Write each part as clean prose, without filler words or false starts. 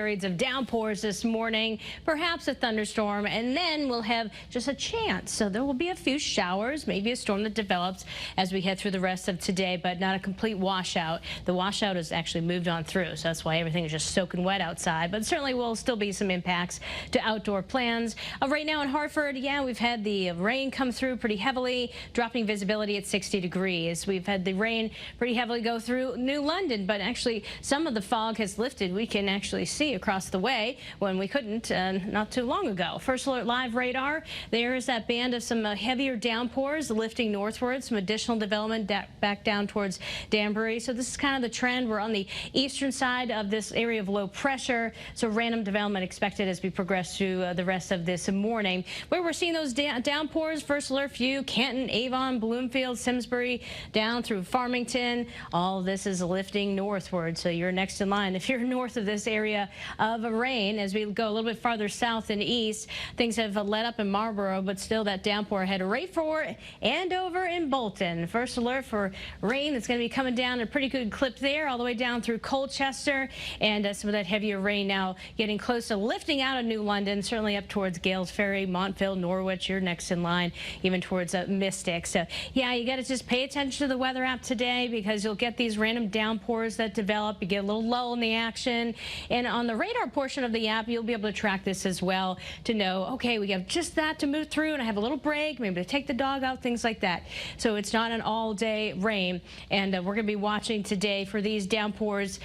Periods of downpours this morning, perhaps a thunderstorm, and then we'll have just a chance. So there will be a few showers, maybe a storm that develops as we head through the rest of today, but not a complete washout. The washout has actually moved on through, so that's why everything is just soaking wet outside. But certainly will still be some impacts to outdoor plans. Right now in Hartford, yeah, we've had the rain come through pretty heavily, dropping visibility at 60 degrees. We've had the rain pretty heavily go through New London, but actually some of the fog has lifted. We can actually see across the way when we couldn't not too long ago. First Alert Live radar, there is that band of some heavier downpours lifting northward, some additional development back down towards Danbury. So this is kind of the trend. We're on the eastern side of this area of low pressure, so random development expected as we progress through the rest of this morning. Where we're seeing those downpours, First Alert View, Canton, Avon, Bloomfield, Simsbury, down through Farmington. All of this is lifting northward, so you're next in line if you're north of this area of rain. As we go a little bit farther south and east, things have let up in Marlboro, but still that downpour ahead right for and over in Bolton. First alert for rain that's going to be coming down at a pretty good clip there, all the way down through Colchester, and some of that heavier rain now getting close to lifting out of New London, certainly up towards Gales Ferry, Montville, Norwich. You're next in line, even towards Mystic. So yeah, you got to just pay attention to the weather app today, because you'll get these random downpours that develop. You get a little lull in the action, and on the radar portion of the app, you'll be able to track this as well to know, okay, we have just that to move through, and I have a little break, maybe to take the dog out, things like that. So it's not an all-day rain, and we're going to be watching today for these downpours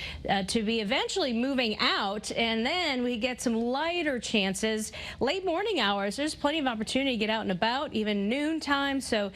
to be eventually moving out, and then we get some lighter chances late morning hours. There's plenty of opportunity to get out and about, even noontime. So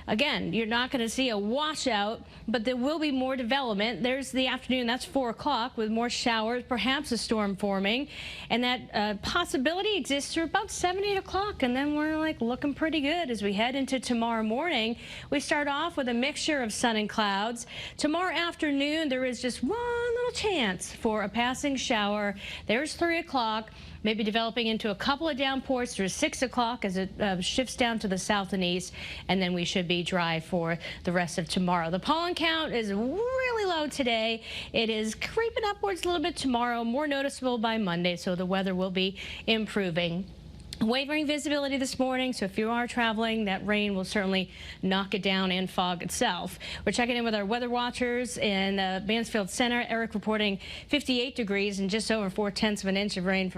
again, you're not going to see a washout, but there will be more development. There's the afternoon, that's 4 o'clock, with more showers, perhaps a storm forming, and that possibility exists through about 7, 8 o'clock, and then we're like looking pretty good as we head into tomorrow morning. We start off with a mixture of sun and clouds. Tomorrow afternoon, there is just one little chance for a passing shower. There's 3 o'clock. Maybe developing into a couple of downpours through 6 o'clock as it shifts down to the south and east, and then we should be dry for the rest of tomorrow. The pollen count is really low today. It is creeping upwards a little bit tomorrow, more noticeable by Monday, so the weather will be improving. Wavering visibility this morning, so if you are traveling, that rain will certainly knock it down, and fog itself. We're checking in with our weather watchers in Mansfield Center. Eric reporting 58 degrees and just over 4/10 of an inch of rain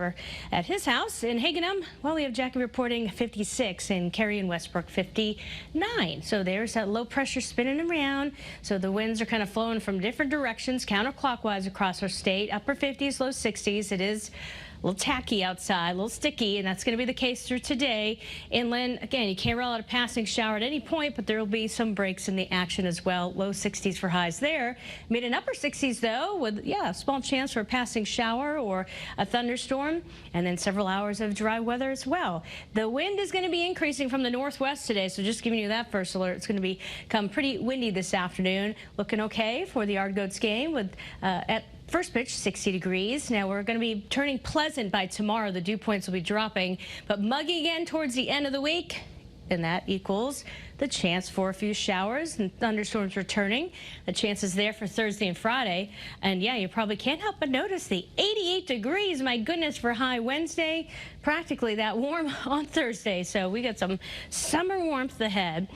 at his house. In Hagenham, well, we have Jackie reporting 56, and Cary and Westbrook 59. So there's that low pressure spinning around. So the winds are kind of flowing from different directions counterclockwise across our state. Upper 50s, low 60s. It is a little tacky outside, a little sticky, and that's going to be the case through today. Inland, again, you can't rule out a passing shower at any point, but there will be some breaks in the action as well. Low 60s for highs there. Mid and upper 60s, though, with, yeah, a small chance for a passing shower or a thunderstorm, and then several hours of dry weather as well. The wind is going to be increasing from the northwest today, so just giving you that first alert. It's going to become pretty windy this afternoon. Looking okay for the Ardgoats game with at first pitch, 60 degrees. Now we're going to be turning pleasant by tomorrow. The dew points will be dropping, but muggy again towards the end of the week. And that equals the chance for a few showers and thunderstorms returning. The chance is there for Thursday and Friday. And yeah, you probably can't help but notice the 88 degrees, my goodness, for high Wednesday. Practically that warm on Thursday. So we got some summer warmth ahead.